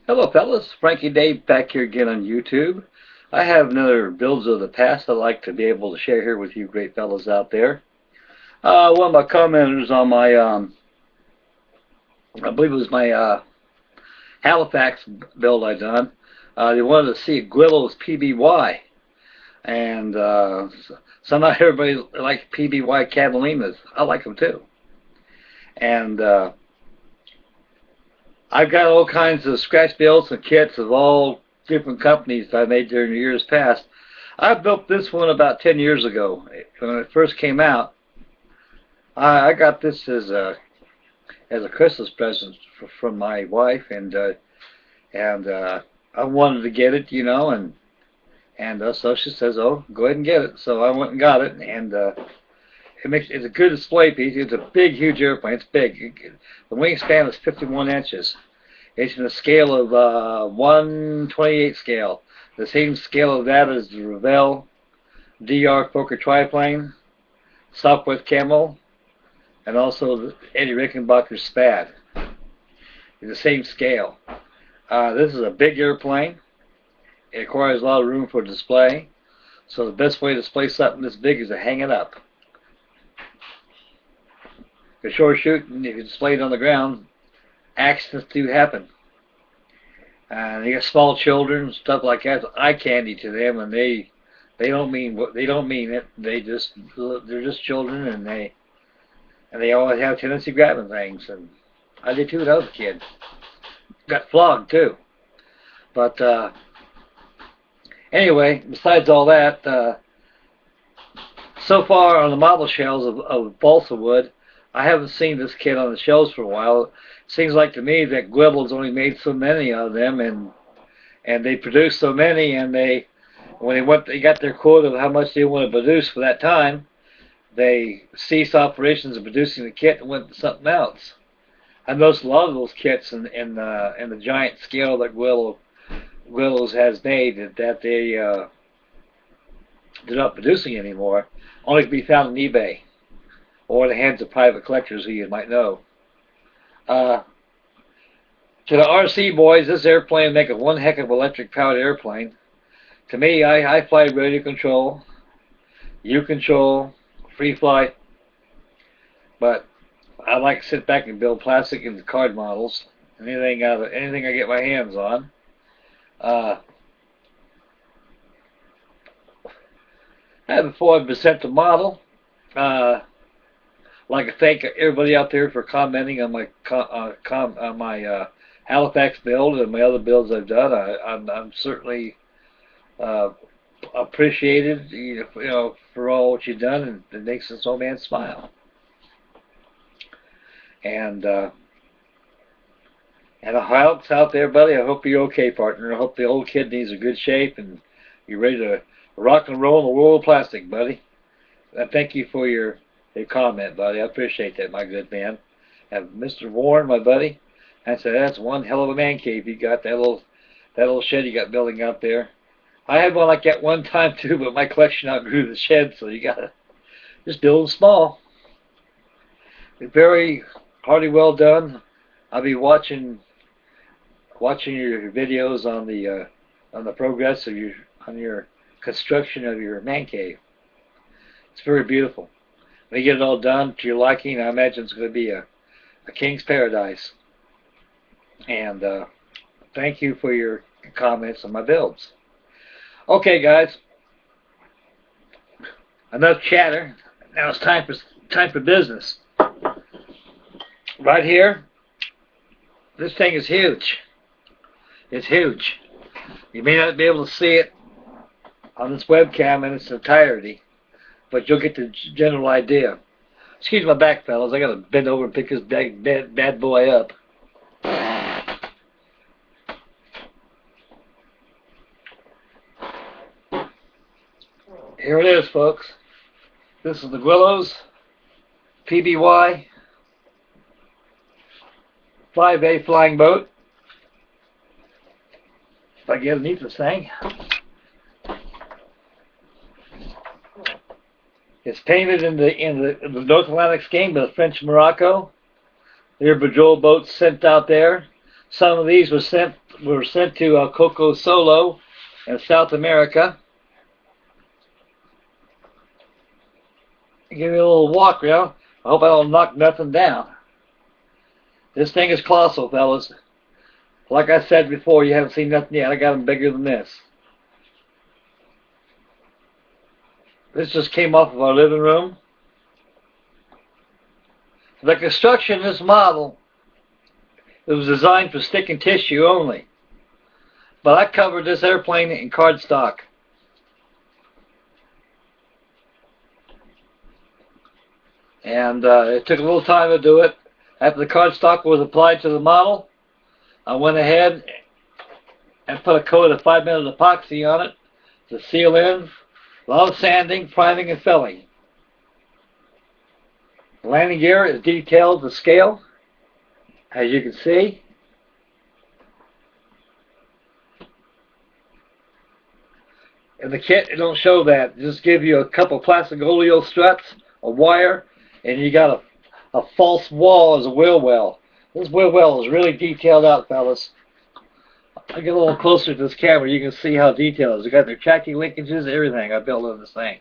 Hello fellas, Frankie Dave back here again on YouTube. I have another builds of the past I'd like to be able to share here with you great fellas out there. One of my commenters on my, I believe it was my Halifax build I done, they wanted to see Guillows PBY, and so not everybody likes PBY Catalinas. I like them too. And I've got all kinds of scratch builds and kits of all different companies that I made during the years past. I built this one about 10 years ago. When it first came out, I got this as a Christmas present from my wife, and I wanted to get it, and so she says, "Oh, go ahead and get it." So I went and got it, and it's a good display piece. It's a big, huge airplane. It's big. The wingspan is 51 inches. It's in a scale of 1/28 scale. The same scale of that is the Revell DR Fokker triplane, Southwest Camel, and also the Eddie Rickenbacker Spad. It's the same scale. This is a big airplane. It requires a lot of room for display. So the best way to display something this big is to hang it up. For short shooting, if you display it on the ground, accidents do happen. And you got small children, stuff like that, eye candy to them, and they don't mean it. They're just children, and they always have a tendency of grabbing things. And I did too when I was a kid. Got flogged too. But anyway, besides all that, so far on the model shells of balsa wood, I haven't seen this kit on the shelves for a while. It seems like to me that Guillows only made so many of them, and they produced so many, and when they got their quota of how much they want to produce for that time, they ceased operations of producing the kit and went to something else. I noticed a lot of those kits in the giant scale that Guillows has made that they're not producing anymore. Only can be found on eBay or in the hands of private collectors who you might know. To the RC boys, this airplane makes one heck of an electric-powered airplane. To me, I fly radio control, U-control, free flight, but I like to sit back and build plastic and card models. Anything I get my hands on. Before I present the model, I'd like to thank everybody out there for commenting on my Halifax build and my other builds I've done. I'm certainly appreciated, for all what you've done, and it makes this old man smile. And I hope out there, buddy. I hope you're okay, partner. I hope the old kidneys are in good shape and you're ready to rock and roll in the world of plastic, buddy. Thank you for your comment, buddy. I appreciate that, my good man. And Mr. Warren, my buddy, I said that's one hell of a man cave you got. That little shed you got building out there. I had one like that one time too, but my collection outgrew the shed, so you gotta just build them small. Very hardly well done. I'll be watching your videos on the progress of your construction of your man cave. It's very beautiful. When you get it all done to your liking, I imagine it's going to be a king's paradise. And thank you for your comments on my builds. Okay, guys. Enough chatter. Now it's time for business. Right here, this thing is huge. It's huge. You may not be able to see it on this webcam in its entirety, but you'll get the general idea. Excuse my back, fellas. I got to bend over and pick this bad boy up. Here it is, folks. This is the Guillows PBY-5A flying boat. If I get underneath this thing. It's painted in the North Atlantic scheme of French Morocco. There are patrol boats sent out there. Some of these were sent to Coco Solo in South America. Give me a little walk around. I hope I don't knock nothing down. This thing is colossal, fellas. Like I said before, you haven't seen nothing yet. I got them bigger than this. This just came off of our living room. The construction of this model, it was designed for stick and tissue only. But I covered this airplane in cardstock. And it took a little time to do it. After the cardstock was applied to the model, I went ahead and put a coat of 5-minute epoxy on it to seal in. A lot of sanding, priming, and filling. The landing gear is detailed to scale, as you can see. In the kit, it don't show that. It just give you a couple plastic oleo struts, a wire, and you got a false wall as a wheel well. This wheel well is really detailed out, fellas. I'll get a little closer to this camera. You can see how detailed it is. You got their tracking linkages, everything I built in this thing.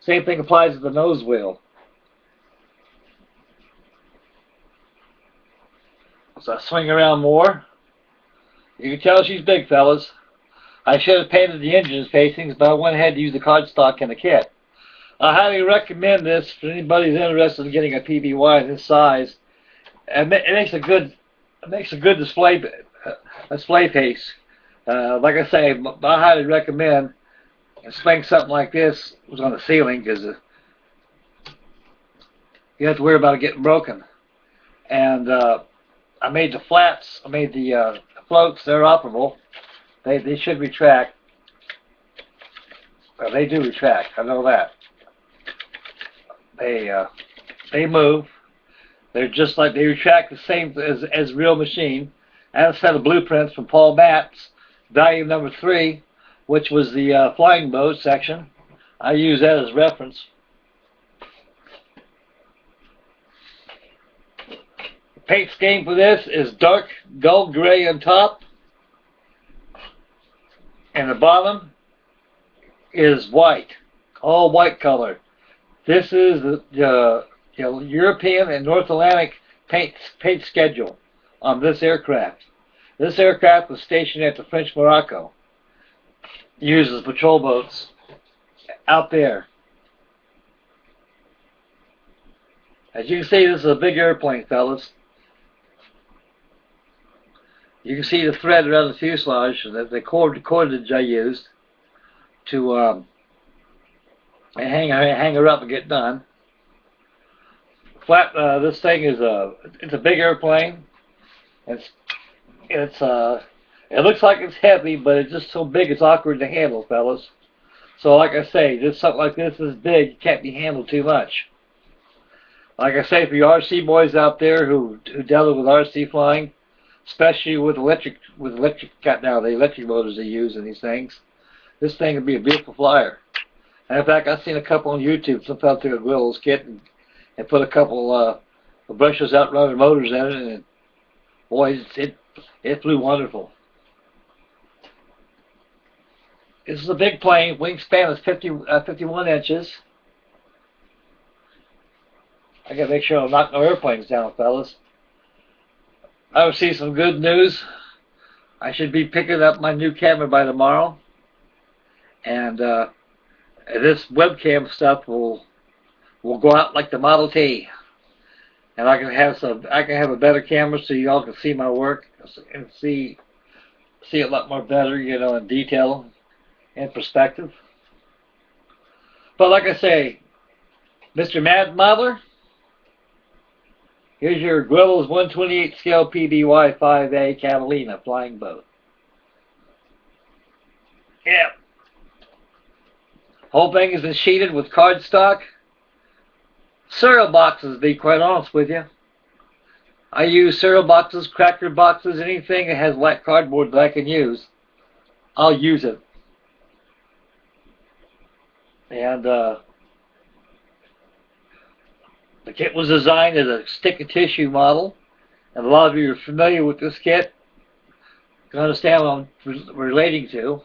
Same thing applies to the nose wheel. So I swing around more. You can tell she's big, fellas. I should have painted the engine facings, but I went ahead to use the cardstock in the kit. I highly recommend this for anybody who's interested in getting a PBY this size. It makes a good display piece. Like I say, I highly recommend displaying something like this was on the ceiling, because you have to worry about it getting broken. And I made the flaps. I made the floats. They're operable. They should retract. Well, they do retract. I know that. They move. They're just like, they retract the same as real machine. I have a set of blueprints from Paul Matt's volume number 3, which was the flying boat section. I use that as reference. The paint scheme for this is dark gold gray on top, and the bottom is white, all white color. This is the European and North Atlantic paint schedule on this aircraft. This aircraft was stationed at the French Morocco. Uses patrol boats out there. As you can see, this is a big airplane, fellas. You can see the thread around the fuselage, the cordage I used to hang her up and get done. This thing is it's a big airplane. It looks like it's heavy, but it's just so big it's awkward to handle, fellas. So like I say, just something like this is big, it can't be handled too much. Like I say, for you RC boys out there who deal with RC flying, especially with electric now the electric motors they use in these things, this thing would be a beautiful flyer. And in fact, I've seen a couple on YouTube. Some fell through a Guillows kit and put a couple of brushes out running motors in it, and boy, it flew wonderful. This is a big plane. Wingspan is 51 inches. I gotta make sure I don't knock no airplanes down, fellas. I will see some good news. I should be picking up my new camera by tomorrow, and this webcam stuff will go out like the Model T, and I can have a better camera so y'all can see my work and see it a lot more better, you know, in detail and perspective. But like I say, Mr. Mad Modeler, here's your Guillows 1/28 scale PBY-5A Catalina flying boat. Yeah. Whole thing has been sheeted with cardstock. Cereal boxes, to be quite honest with you. I use cereal boxes, cracker boxes, anything that has black cardboard that I can use, I'll use it. And the kit was designed as a stick and tissue model, and a lot of you are familiar with this kit. You understand what I'm relating to.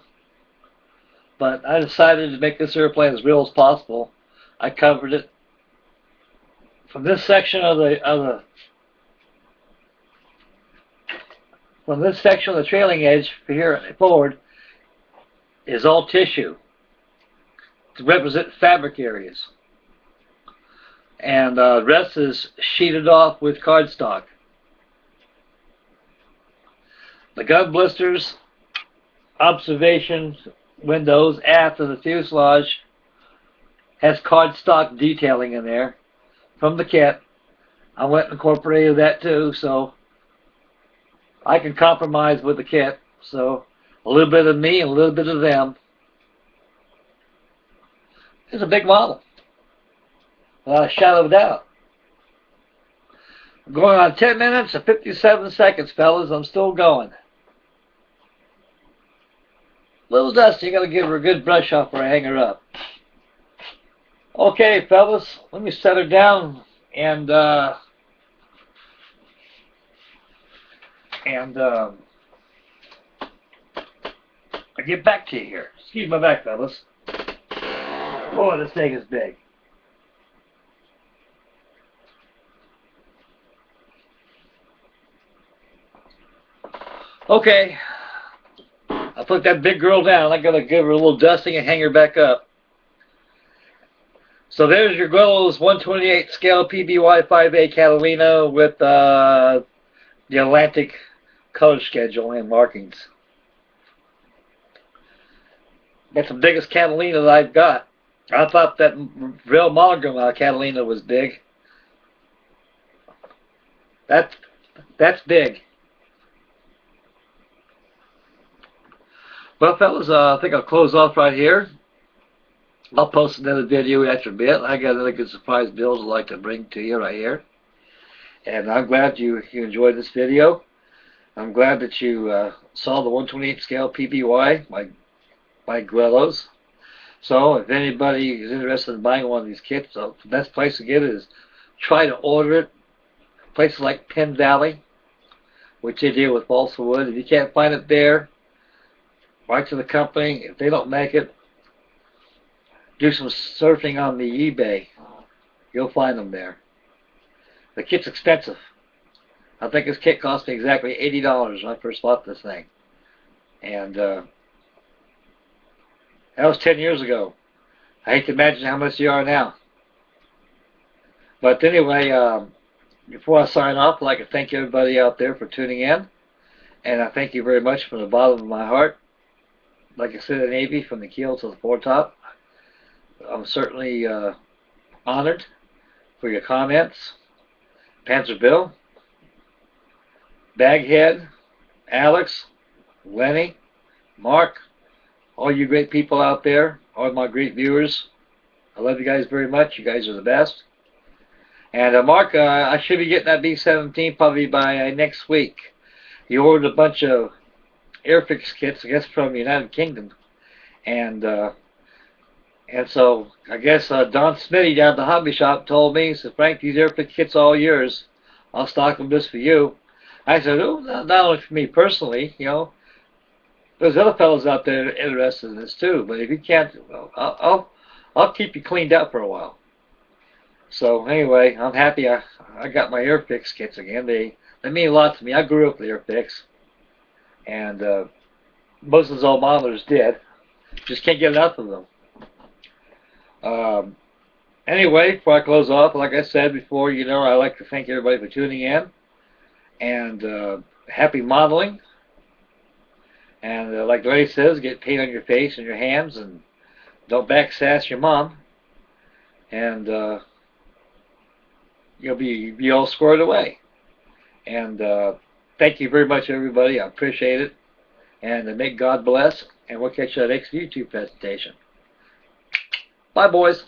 But I decided to make this airplane as real as possible. I covered it from this section of the trailing edge here forward is all tissue to represent fabric areas, and the rest is sheeted off with cardstock. The gun blisters, observation windows aft of the fuselage has cardstock detailing in there from the kit. I went and incorporated that too, so I can compromise with the kit. So a little bit of me and a little bit of them. It's a big model, without a shadow of a doubt. I'm going on 10 minutes and 57 seconds, fellas. I'm still going. Little dusty, you gotta give her a good brush off or I hang her up. Okay, fellas, let me set her down and I'll get back to you here. Excuse my back, fellas. Boy, this thing is big. Okay. I put that big girl down. I gotta give her a little dusting and hang her back up. So there's your Guillows 128 scale PBY-5A Catalina with the Atlantic color schedule and markings. That's the biggest Catalina that I've got. I thought that real monogram Catalina was big. That's big. Well, fellas, I think I'll close off right here. I'll post another video after a bit. I got another good surprise build I'd like to bring to you right here. And I'm glad you enjoyed this video. I'm glad that you saw the 128 scale PBY by Guillows. So if anybody is interested in buying one of these kits, the best place to get it is try to order it. Places like Penn Valley, which they deal with balsa wood. If you can't find it there, write to the company. If they don't make it, do some surfing on the eBay. You'll find them there. The kit's expensive. I think this kit cost me exactly $80 when I first bought this thing. And that was 10 years ago. I hate to imagine how much they are now. But anyway, before I sign off, I'd like to thank everybody out there for tuning in. And I thank you very much from the bottom of my heart. Like I said, the Navy, from the keel to the foretop. I'm certainly honored for your comments. Panzer Bill, Baghead, Alex, Lenny, Mark, all you great people out there, all my great viewers. I love you guys very much. You guys are the best. And Mark, I should be getting that B-17 probably by next week. You ordered a bunch of Airfix kits, I guess, from the United Kingdom. And so I guess Don Smitty down at the hobby shop told me, he said, Frank, these Airfix kits are all yours. I'll stock them just for you. I said, oh, not only for me personally, you know. There's other fellows out there interested in this too. But if you can't, well, I'll keep you cleaned up for a while. So anyway, I'm happy I got my Airfix kits again. They mean a lot to me. I grew up with Airfix. And most of those old modelers did. Just can't get enough of them. Anyway, before I close off, like I said before, you know, I'd like to thank everybody for tuning in. And happy modeling. And like the lady says, get paint on your face and your hands, and don't backsass your mom. And you'll be all squared away. And thank you very much, everybody. I appreciate it. And may God bless. And we'll catch you at the next YouTube presentation. Bye, boys.